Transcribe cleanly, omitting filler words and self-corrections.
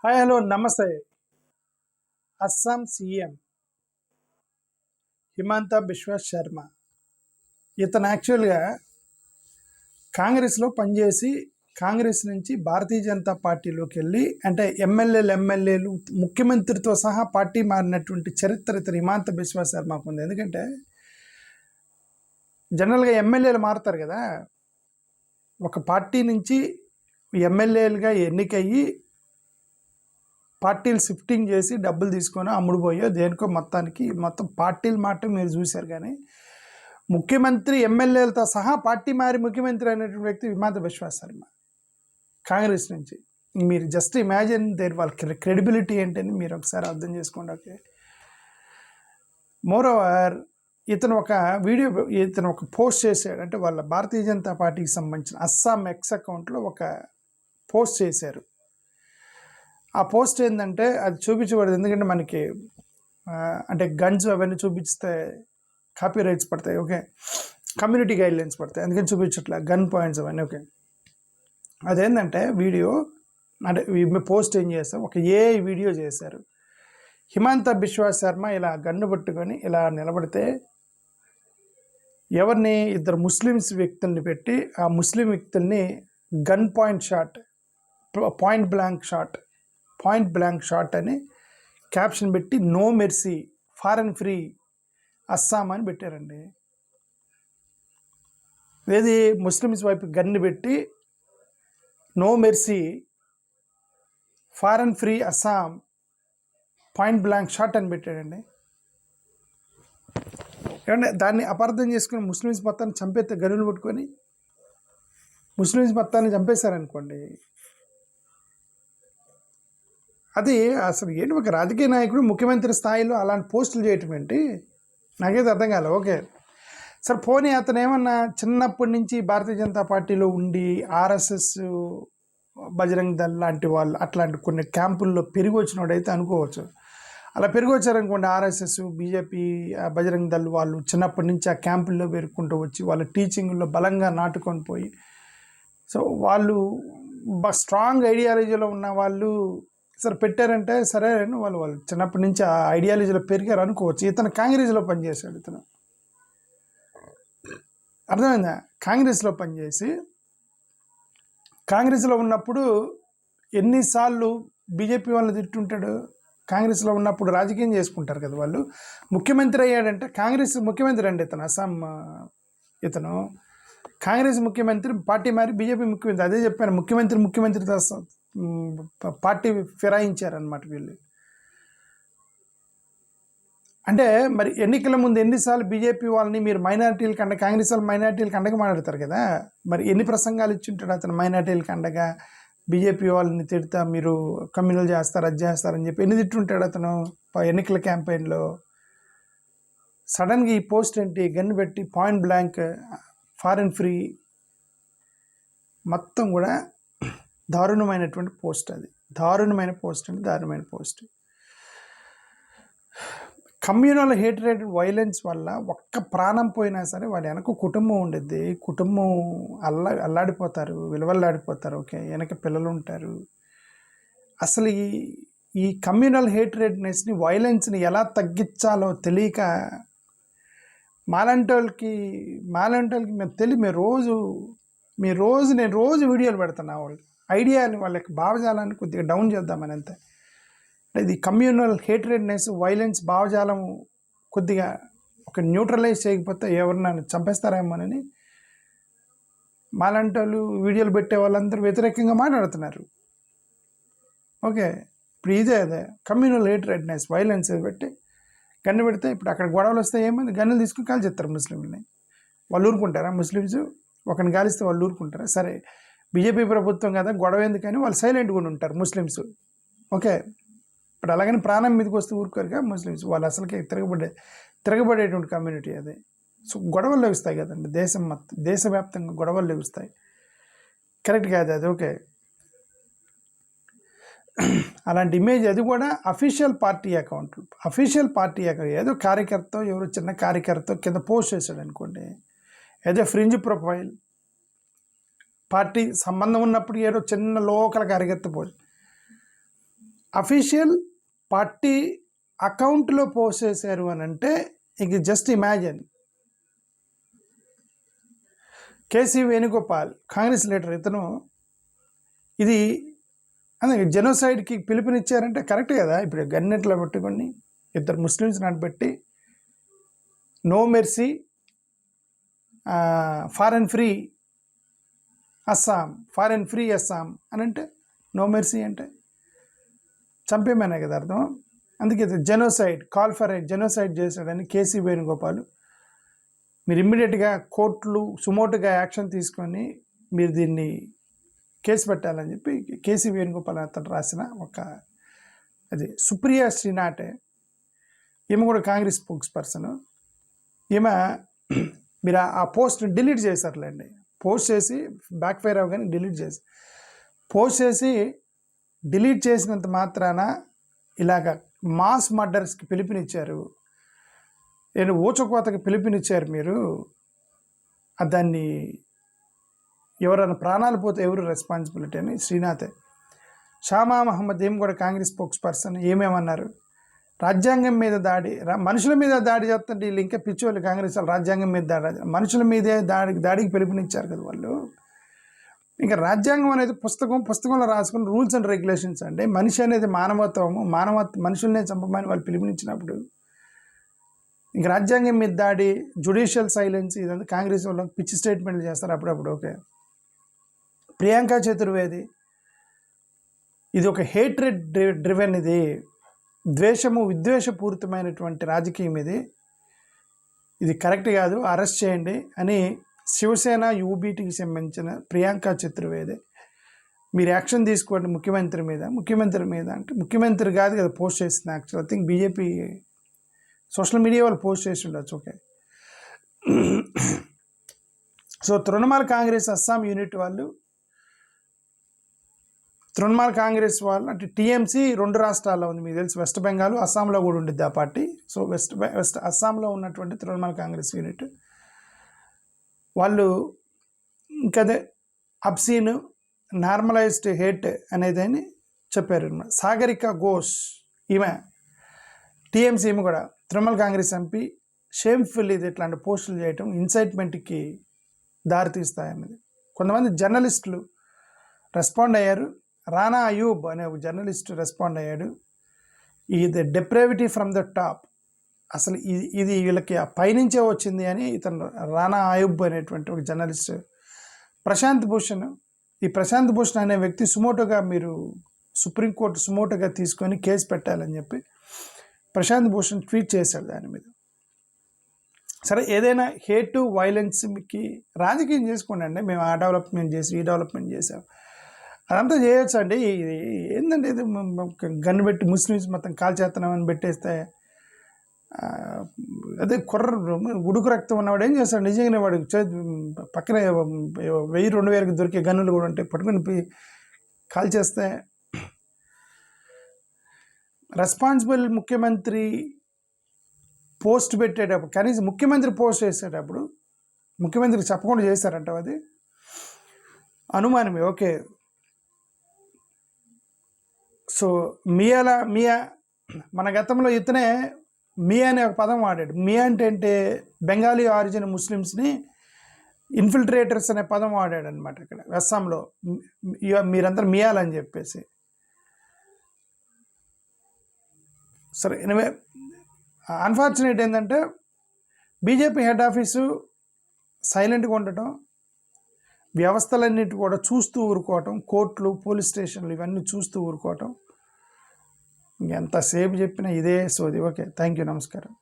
Hi hello నమస్తే. Assam CM Himanta Biswa Sharma ఇతను యాక్చువల్గా కాంగ్రెస్లో పనిచేసి కాంగ్రెస్ నుంచి భారతీయ జనతా పార్టీలోకి వెళ్ళి అంటే ఎమ్మెల్యేలు ముఖ్యమంత్రితో సహా పార్టీ మారినటువంటి చరిత్ర ఇతను హిమంత బిశ్వ శర్మకు ఉంది. ఎందుకంటే జనరల్గా ఎమ్మెల్యేలు మారుతారు కదా, ఒక పార్టీ నుంచి ఎమ్మెల్యేలుగా ఎన్నికయ్యి పార్టీలు షిఫ్టింగ్ చేసి డబ్బులు తీసుకొని అమ్ముడుపోయో దేనికో మొత్తం పార్టీలు మాట మీరు చూశారు. కానీ ముఖ్యమంత్రి ఎమ్మెల్యేలతో సహా పార్టీ మారి ముఖ్యమంత్రి అనేటువంటి వ్యక్తి హిమంత బిశ్వ శర్మ కాంగ్రెస్ నుంచి. మీరు జస్ట్ ఇమాజిన్ వాళ్ళ క్రెడిబిలిటీ ఏంటని మీరు ఒకసారి అర్థం చేసుకోండి. ఓకే, మోర్ ఓవర్ ఇతను ఒక పోస్ట్ చేశాడు. అంటే వాళ్ళ భారతీయ జనతా పార్టీకి సంబంధించిన అస్సాం ఎక్స్ అకౌంట్లో ఒక పోస్ట్ చేశారు. ఆ పోస్ట్ ఏంటంటే అది చూపించకూడదు, ఎందుకంటే మనకి అంటే గన్స్ అవన్నీ చూపిస్తే కాపీ రైట్స్ పడతాయి. ఓకే, కమ్యూనిటీ గైడ్లైన్స్ పడతాయి, అందుకని చూపించట్లే గన్ పాయింట్స్ అవన్నీ. ఓకే, అదేంటంటే వీడియో అంటే పోస్ట్ ఏం చేస్తాం, ఒక ఏఐ వీడియో చేశారు. హిమంత బిశ్వ శర్మ ఇలా గన్ను పట్టుకొని ఇలా నిలబడితే ఎవరిని ఇద్దరు ముస్లిమ్స్ వ్యక్తుల్ని పెట్టి ఆ ముస్లిం వ్యక్తుల్ని గన్ పాయింట్ బ్లాంక్ షాట్ అని క్యాప్షన్ పెట్టి no mercy foreign free Assam అని పెట్టారండి. ఏది ముస్లిమ్స్ వైపు గన్ను పెట్టి no mercy foreign free Assam point blank shot అని పెట్టాడండి. ఏమంటే దాన్ని అపార్థం చేసుకుని ముస్లిమ్స్ మొత్తాన్ని చంపేస్తే గన్నులు పట్టుకొని ముస్లిమ్స్ మొత్తాన్ని చంపేశారనుకోండి, అది అసలు ఏంటి? ఒక రాజకీయ నాయకుడు ముఖ్యమంత్రి స్థాయిలో అలాంటి పోస్టులు చేయటం ఏంటి? నాకైతే అర్థం కాలే. ఓకే, సరే పోనీ అతను ఏమన్నా చిన్నప్పటి నుంచి భారతీయ జనతా పార్టీలో ఉండి ఆర్ఎస్ఎస్ బజరంగ్ దళ్ లాంటి వాళ్ళు అట్లాంటి కొన్ని క్యాంపుల్లో పెరిగి వచ్చినోడైతే అనుకోవచ్చు. అలా పెరిగి వచ్చారనుకోండి, ఆర్ఎస్ఎస్ బీజేపీ బజరంగ్ దళ్ వాళ్ళు చిన్నప్పటి నుంచి ఆ క్యాంపుల్లో పెరుక్కుంటూ వచ్చి వాళ్ళ టీచింగ్లో బలంగా నాటుకొని పోయి, సో వాళ్ళు స్ట్రాంగ్ ఐడియాలజీలో ఉన్న వాళ్ళు సరే పెట్టారంటే సరే వాళ్ళు చిన్నప్పటి నుంచి ఆ ఐడియాలజీలో పెరిగారు అనుకోవచ్చు. ఇతను కాంగ్రెస్లో పనిచేశాడు. ఇతను అర్థమైందా? కాంగ్రెస్లో పనిచేసి కాంగ్రెస్లో ఉన్నప్పుడు ఎన్నిసార్లు బీజేపీ వాళ్ళని తిట్టుంటాడు. కాంగ్రెస్లో ఉన్నప్పుడు రాజకీయం చేసుకుంటారు కదా వాళ్ళు. ముఖ్యమంత్రి అయ్యాడంటే కాంగ్రెస్ ముఖ్యమంత్రి అండి ఇతను. అస్సాం ఇతను కాంగ్రెస్ ముఖ్యమంత్రి, పార్టీ మారి బీజేపీ ముఖ్యమంత్రి. అదే చెప్పాను, ముఖ్యమంత్రితో పార్టీ ఫిరాయించారనమాట వీళ్ళు. అంటే మరి ఎన్నికల ముందు ఎన్నిసార్లు బీజేపీ వాళ్ళని మీరు మైనారిటీలకు అండగా, కాంగ్రెస్ వాళ్ళు మైనారిటీలకు అండగా మాట్లాడతారు కదా, మరి ఎన్ని ప్రసంగాలు ఇచ్చింటాడు అతను మైనారిటీలకు అండగా, బీజేపీ వాళ్ళని తిడతా మీరు కమ్యూనల్ చేస్తారు అది చేస్తారని చెప్పి ఎన్ని తిట్టుంటాడు అతను ఎన్నికల క్యాంపెయిన్లో. సడన్గా ఈ పోస్ట్ ఏంటి, గన్ను పెట్టి పాయింట్ బ్లాంక్ ఫారెన్ ఫ్రీ, మొత్తం కూడా దారుణమైనటువంటి పోస్ట్. అది దారుణమైన పోస్ట్. కమ్యూనల్ హేట్రేట్ వైలెన్స్ వల్ల ఒక్క ప్రాణం పోయినా సరే వాడి వెనక కుటుంబం ఉండేది. కుటుంబం అల్లాడిపోతారు, విలువల్లాడిపోతారు. ఓకే, వెనక పిల్లలు ఉంటారు. అసలు ఈ కమ్యూనల్ హేట్రేట్నెస్ని, వైలెన్స్ని ఎలా తగ్గించాలో తెలియక మాలాంటి వాళ్ళకి నేను రోజు వీడియోలు పెడుతున్నా. వాళ్ళు ఐడియాని, వాళ్ళ యొక్క భావజాలాన్ని కొద్దిగా డౌన్ చేద్దామని అంతే. ఇది కమ్యూనల్ హేట్రేడ్నెస్, వైలెన్స్ భావజాలం కొద్దిగా ఒక న్యూట్రలైజ్ చేయకపోతే ఎవరన్నా చంపేస్తారేమోనని మాలాంటి వాళ్ళు వీడియోలు పెట్టే వాళ్ళందరూ వ్యతిరేకంగా మాట్లాడుతున్నారు. ఓకే, ఇప్పుడు అదే కమ్యూనల్ హేట్రేడ్నెస్, వైలెన్స్ పెట్టి గన్ను పెడితే ఇప్పుడు అక్కడ గొడవలు వస్తే ఏమైంది, గన్నులు తీసుకుని కాల్చేస్తారు ముస్లింలని. వాళ్ళు ఊరుకుంటారా? ముస్లిమ్స్ ఒకరిని గాలిస్తే వాళ్ళు ఊరుకుంటారా? సరే, బీజేపీ ప్రభుత్వం కదా గొడవ ఎందుకని వాళ్ళు సైలెంట్గా ఉంటారు ముస్లిమ్స్. ఓకే, ఇప్పుడు అలాగని ప్రాణం మీదకి వస్తే ఊరుకోరుగా ముస్లిమ్స్. వాళ్ళు అసలుకే తిరగబడేటువంటి కమ్యూనిటీ అది. సో గొడవలు లెగుస్తాయి కదండి, దేశవ్యాప్తంగా గొడవలు లెగుస్తాయి. కరెక్ట్ కాదు అది. ఓకే, అలాంటి ఇమేజ్, అది కూడా అఫీషియల్ పార్టీ అకౌంట్ ఏదో కార్యకర్త, ఎవరు చిన్న కార్యకర్త కింద పోస్ట్ చేశాడు అనుకోండి, ఏదో ఫ్రింజ్ ప్రొఫైల్, పార్టీ సంబంధం ఉన్నప్పుడు ఏదో చిన్న లోకల్ కార్యకర్త పోస్ట్. అఫీషియల్ పార్టీ అకౌంట్లో పోస్ట్ చేశారు అని అంటే ఇక just imagine. KC Venugopal Congress leader, ఇతను ఇది అదే జెనోసైడ్కి పిలుపునిచ్చారంటే కరెక్ట్ కదా. ఇప్పుడు గన్నెట్లో పెట్టుకొని ఇద్దరు ముస్లిమ్స్ నడబెట్టి no mercy, foreign free Assam, foreign free Assam అని అంటే నో మెర్సీ అంటే చంపేమనే కదా అర్థం. అందుకే జెనోసైడ్, కాల్ ఫర్ జెనోసైడ్ చేశాడని కేసీ వేణుగోపాల్ మీరు ఇమ్మీడియట్గా కోర్టులు సుమోటుగా యాక్షన్ తీసుకొని మీరు దీన్ని కేసు పెట్టాలని చెప్పి కేసీ వేణుగోపాల్ అతను రాసిన ఒక అది సుప్రియా శ్రీనాథే, ఈమె కూడా కాంగ్రెస్ స్పోక్స్ పర్సన్. ఈమె మీరు ఆ పోస్ట్ని డిలీట్ చేశారులేండి. పోస్ట్ చేసి బ్యాక్ ఫైర్ అవ్వగానే పోస్ట్ చేసి డిలీట్ చేసినంత మాత్రాన ఇలాగ మాస్ మర్డర్స్కి పిలుపునిచ్చారు, నేను ఊచకోతకి పిలుపునిచ్చారు మీరు. దాన్ని ఎవరైనా ప్రాణాలు పోతే ఎవరు రెస్పాన్సిబిలిటీ అని శ్రీనాథే. షామా మహమ్మద్ ఏం కూడా కాంగ్రెస్ స్పోక్స్ పర్సన్ ఏమేమన్నారు, రాజ్యాంగం మీద దాడి, మనుషుల మీద దాడి చేస్తుంటే వీళ్ళు ఇంకా పిచ్చోళ్ళు కాంగ్రెస్ వాళ్ళు. రాజ్యాంగం మీద దాడి, మనుషుల మీదే దాడికి పిలుపునిచ్చారు కదా వాళ్ళు. ఇంకా రాజ్యాంగం అనేది పుస్తకంలో రాసుకుని రూల్స్ అండ్ రెగ్యులేషన్స్ అండి. మనిషి అనేది మనుషుల్నే చంపమని వాళ్ళు పిలుపునిచ్చినప్పుడు ఇంక రాజ్యాంగం మీద దాడి, జుడిషియల్ సైలెన్స్, ఇదంతా కాంగ్రెస్ వాళ్ళు పిచ్చి స్టేట్మెంట్లు చేస్తారు అప్పుడప్పుడు. ఓకే, ప్రియాంక చతుర్వేది, ఇది ఒక హేట్రెడ్ డ్రివెన్, ఇది ద్వేషము విద్వేషపూరితమైనటువంటి రాజకీయం, ఇది కరెక్ట్ కాదు, అరెస్ట్ చేయండి అని శివసేన యూబీటీకి సంబంధించిన ప్రియాంక చతుర్వేది మీరు యాక్షన్ తీసుకోండి ముఖ్యమంత్రి మీద అంటే ముఖ్యమంత్రి కాదు కదా పోస్ట్ చేసింది. Actual I think BJP social media వాళ్ళు పోస్ట్ చేసి ఉండొచ్చు. Okay, so Trinamool Congress Assam unit వాళ్ళు, తృణమూల్ కాంగ్రెస్ వాళ్ళు అంటే టీఎంసీ 2 రాష్ట్రాల్లో ఉంది మీకు తెలుసు, వెస్ట్ బెంగాల్, అస్సాంలో కూడా ఉండిద్ది ఆ పార్టీ. సో వెస్ట్ అస్సాంలో ఉన్నటువంటి తృణమూల్ కాంగ్రెస్ యూనిట్ వాళ్ళు ఇంకదే అబ్సీన్ నార్మలైజ్డ్ హేట్ అనేదని చెప్పారు. సాగరిక ఘోష్ ఈమె టీఎంసీ, ఈమె కూడా తృణమూల్ కాంగ్రెస్ ఎంపీ, షేమ్ఫుల్ ఇది ఇట్లాంటి పోస్టులు చేయటం ఇన్సైట్మెంట్కి దారితీస్తాయన్నది. కొంతమంది జర్నలిస్టులు రెస్పాండ్ అయ్యారు. రానా అయూబ్ అనే ఒక జర్నలిస్ట్ రెస్పాండ్ అయ్యాడు, ఇది డెప్రేవిటీ ఫ్రమ్ ద టాప్, అసలు ఇది వీళ్ళకి ఆ పైనుంచే వచ్చింది అని ఇతను రానా అయూబ్ అనేటువంటి ఒక జర్నలిస్ట్. ప్రశాంత్ భూషణ్ అనే వ్యక్తి సుమోటోగా మీరు సుప్రీంకోర్టు సుమోటోగా తీసుకొని కేసు పెట్టాలని చెప్పి ప్రశాంత్ భూషణ్ ట్వీట్ చేశాడు దాని మీద. సరే, ఏదైనా హేటు వైలెన్స్కి రాజకీయం చేసుకోండి అండి, మేము ఆ డెవలప్మెంట్ చేసి ఈ డెవలప్మెంట్ చేసాం, అదంతా చేయొచ్చు అండి. ఇది ఏంటంటే ఇది గన్ను పెట్టి ముస్లిమ్స్ మొత్తం కాల్చేస్తున్నామని పెట్టేస్తే అదే ఉడుకు రక్తం ఉన్నవాడు ఏం చేస్తాడు, నిజంగానే వాడు పక్కనే 1000-2000 దొరికే గన్నులు కూడా ఉంటాయి, పట్టుకుని కాల్చేస్తే రెస్పాన్సిబుల్ ముఖ్యమంత్రి పోస్ట్ పెట్టేటప్పుడు, కనీసం ముఖ్యమంత్రి పోస్ట్ చేసేటప్పుడు ముఖ్యమంత్రికి చెప్పకుండా చేశారంట, అది అనుమానమే. ఓకే, సో మియా మన గతంలో ఇతనే మియా అనే ఒక పదం వాడాడు. మియా అంటే బెంగాలీ ఆరిజిన్ ముస్లిమ్స్ని ఇన్ఫిల్ట్రేటర్స్ అనే పదం వాడాడు అనమాట ఇక్కడ అస్సాంలో. మీరందరూ మియాలని చెప్పేసి. సరే, ఎనివే అన్ఫార్చునేట్ ఏంటంటే బీజేపీ హెడ్ ఆఫీసు సైలెంట్గా ఉండటం, వ్యవస్థలన్నిటి కూడా చూస్తూ ఊరుకోవటం, కోర్టులు, పోలీస్ స్టేషన్లు ఇవన్నీ చూస్తూ ఊరుకోవటం, ఎంతసేపు చెప్పినా ఇదే సోది. ఓకే, థ్యాంక్ యూ, నమస్కారం.